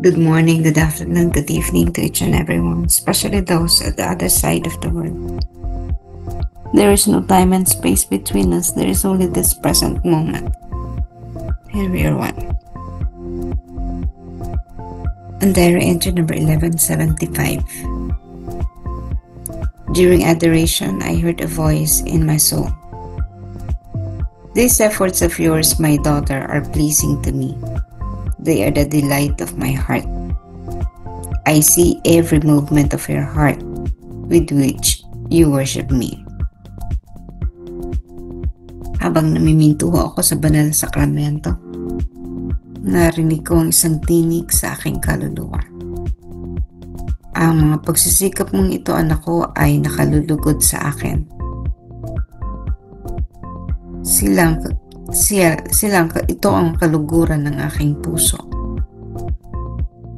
Good morning, good afternoon, good evening to each and everyone, especially those at the other side of the world. There is no time and space between us, there is only this present moment. Here we are one. And diary entry number 1175. During adoration, I heard a voice in my soul. These efforts of yours, my daughter, are pleasing to me. They are the delight of my heart. I see every movement of your heart with which you worship me. Habang namimintuho ako sa banal na sakramento, narinig ko ang isang tinig sa aking kaluluwa. Ang mga pagsisikap mong ito, anak ko, ay nakalulugod sa akin. Ito ang kaluguran ng aking puso.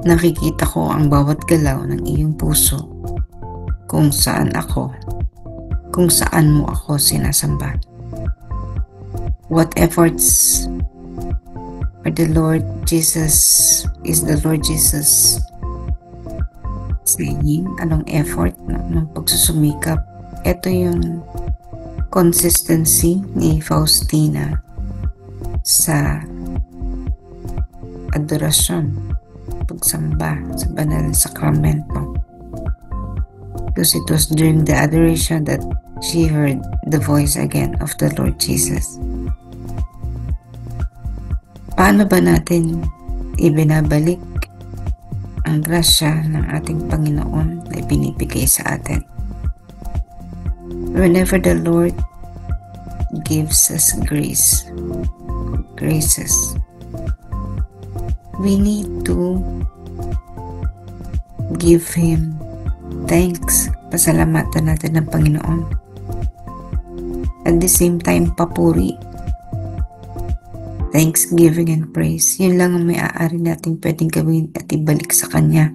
Nakikita ko ang bawat galaw ng iyong puso, kung saan mo ako sinasamba. What efforts are the Lord Jesus saying? Anong effort ng pagsusumikap? Ito yung consistency ni Faustina sa adorasyon, pagsamba sa banal na sakramento. Because it was during the adoration that she heard the voice again of the Lord Jesus. Paano ba natin ibinabalik ang grasya ng ating Panginoon na ibinibigay sa atin? Whenever the Lord gives us graces, we need to give Him thanks. Pasalamatan natin ng Panginoon. At the same time, papuri, thanksgiving and praise. Yun lang ang may-aari natin pwedeng gawin at ibalik sa Kanya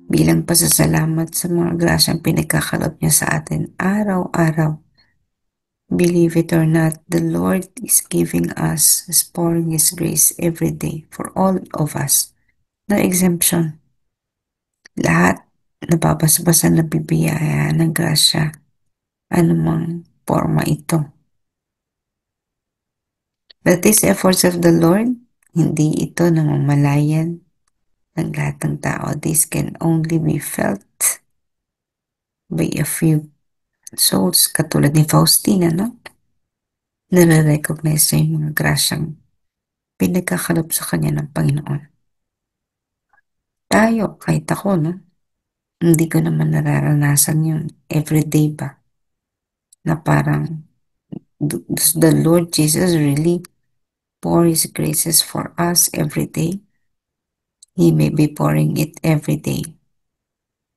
bilang pasasalamat sa mga grasyang pinagkakaloob niya sa atin araw-araw. Believe it or not, the Lord is pouring His grace every day for all of us. No exemption. Lahat nababasbasan na bibiyaya ng grasya, anumang forma ito. But these efforts of the Lord, hindi ito namamalayan ng lahat ng tao. This can only be felt by a few souls, katulad ni Faustina, no? Nare-recognize niya yung mga grasyang pinagkakaloob sa kanya ng Panginoon. Tayo, kahit ako, no? Hindi ko naman nararanasan yun everyday ba? Na parang, does the Lord Jesus really pour His graces for us every day? He may be pouring it every day.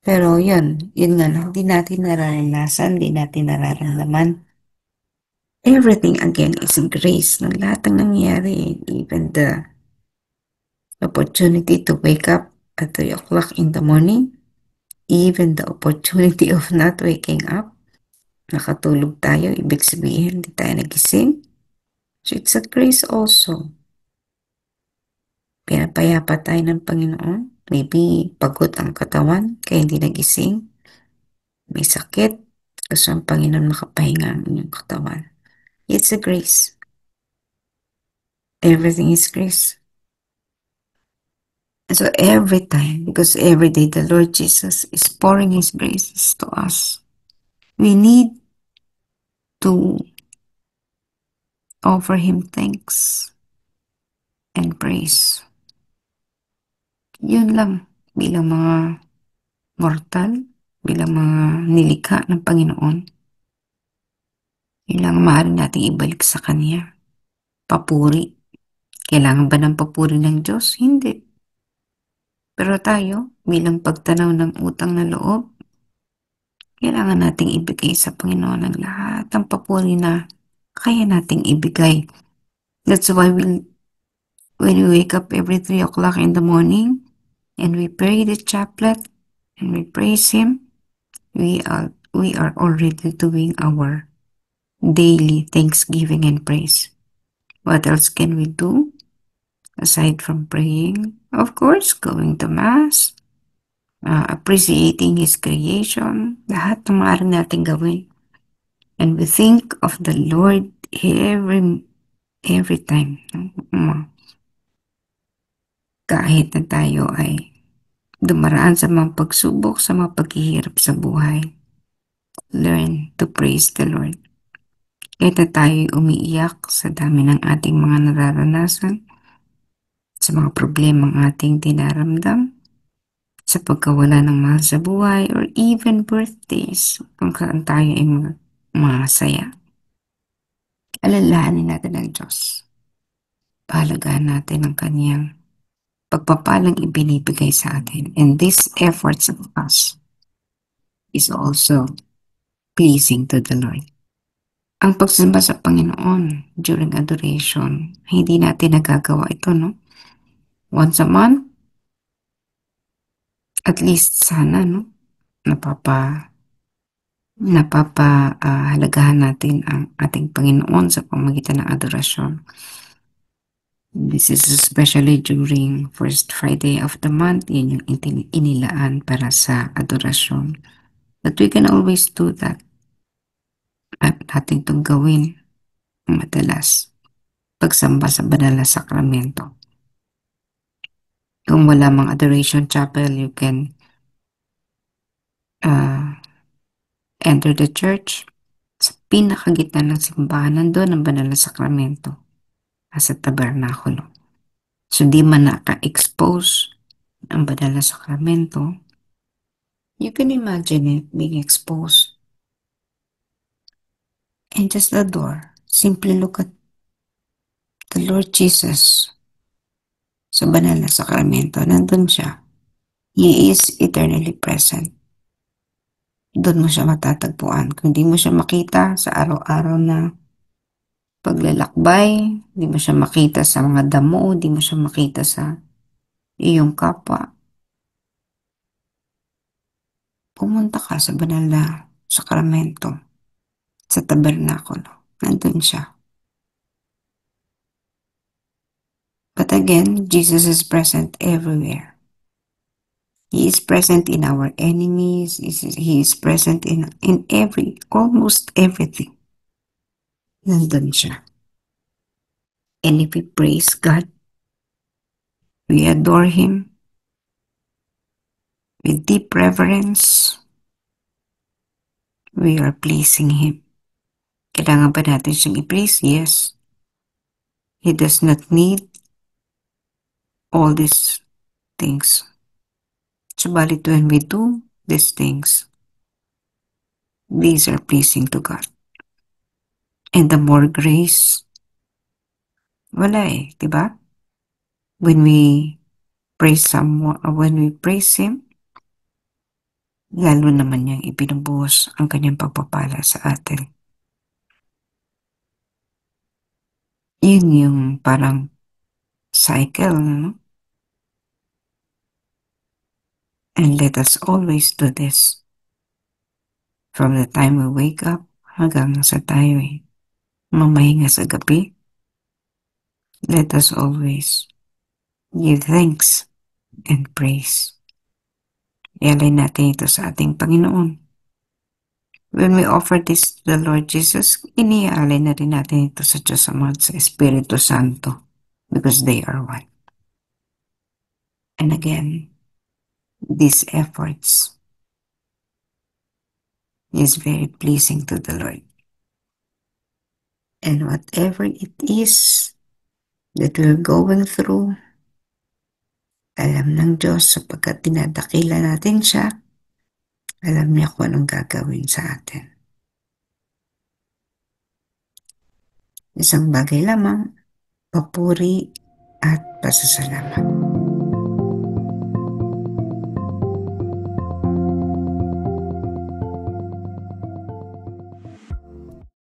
Pero yun nga lang, di natin nararanasan, di natin nararamdaman. Everything again is grace ng lahat ng nangyayari. Even the opportunity to wake up at 3 o'clock in the morning, even the opportunity of not waking up, nakatulog tayo, ibig sabihin, di tayo nagising. So it's a grace also. Pinapayapa tayo ng Panginoon. Maybe pagod ang katawan, kaya hindi nagising. May sakit, gusto ang Panginoon makapahinga ang inyong katawan. It's a grace. Everything is grace. And so every time, because every day the Lord Jesus is pouring His graces to us, we need to offer Him thanks and praise. Yun lang, bilang mga mortal, bilang mga nilikha ng Panginoon, yun lang maaari nating ibalik sa Kanya. Papuri. Kailangan ba ng papuri ng Diyos? Hindi. Pero tayo, bilang pagtanaw ng utang na loob, kailangan nating ibigay sa Panginoon ang lahat ng papuri na kaya nating ibigay. That's why when we wake up every 3 o'clock in the morning and we pray the chaplet and we praise Him, we are already doing our daily thanksgiving and praise. What else can we do? Aside from praying, of course, going to Mass, appreciating His creation, lahat ng maaari natin gawin. And we think of the Lord every time. Kahit na tayo ay dumaraan sa mga pagsubok, sa mga paghihirap sa buhay. Learn to praise the Lord. Kahit na tayo umiiyak sa dami ng ating mga nararanasan, sa mga problemang ating dinaramdam, sa pagkawala ng mahal sa buhay, or even birthdays, kung saan tayo ay masaya. Alalahanin natin ang Diyos. Pahalagahan natin ang Kanyang pagpapalang ibinibigay sa atin. And these efforts of us is also pleasing to the Lord. Ang pagsamba sa Panginoon during adoration, hindi natin nagagawa ito, no? Once a month, at least sana, no? Napapahalagahan natin ang ating Panginoon sa pamagitan ng adorasyon. This is especially during first Friday of the month, yun yung inilaan para sa adorasyon. But we can always do that. At natin itong gawin madalas. Pagsamba sa banal na sakramento. Kung wala mang adoration chapel, you can enter the church. Sa pinakagitna ng simbahan, nandun ang banal na sakramento. Sa tabernakulo. So, di man naka-expose ang banal na sakramento, you can imagine it being exposed. And just adore. Simply look at the Lord Jesus sa banal na sakramento. Nandun siya. He is eternally present. Doon mo siya matatagpuan. Kung di mo siya makita sa araw-araw na paglalakbay, di mo siya makita sa mga damo, di mo siya makita sa iyong kapwa, pumunta ka sa banal na sakramento, sa tabernakulo. Nandun siya. But again, Jesus is present everywhere. He is present in our enemies. He is present in almost everything. Nandun siya. And if we praise God, we adore Him with deep reverence, we are pleasing Him. Kailangan ba natin siyang i-praise? Yes. He does not need all these things. Subalit when we do these things, these are pleasing to God. And the more grace, wala diba? When we praise someone, or when we praise Him, lalo naman niyang ibinubuhos ang kanyang pagpapala sa atin. Yun yung parang cycle, no? And let us always do this. From the time we wake up hanggang sa tayo mamahinga sa gabi, let us always give thanks and praise. Ialay natin ito sa ating Panginoon. When we offer this to the Lord Jesus, iniaalay na rin natin ito sa Diyos Ama at sa Espiritu Santo because they are one. And again, these efforts is very pleasing to the Lord. And whatever it is that we're going through, alam ng Diyos sapagkat dinadakila natin siya, alam niya kung anong gagawin sa atin. Isang bagay lamang, papuri at pasasalamat.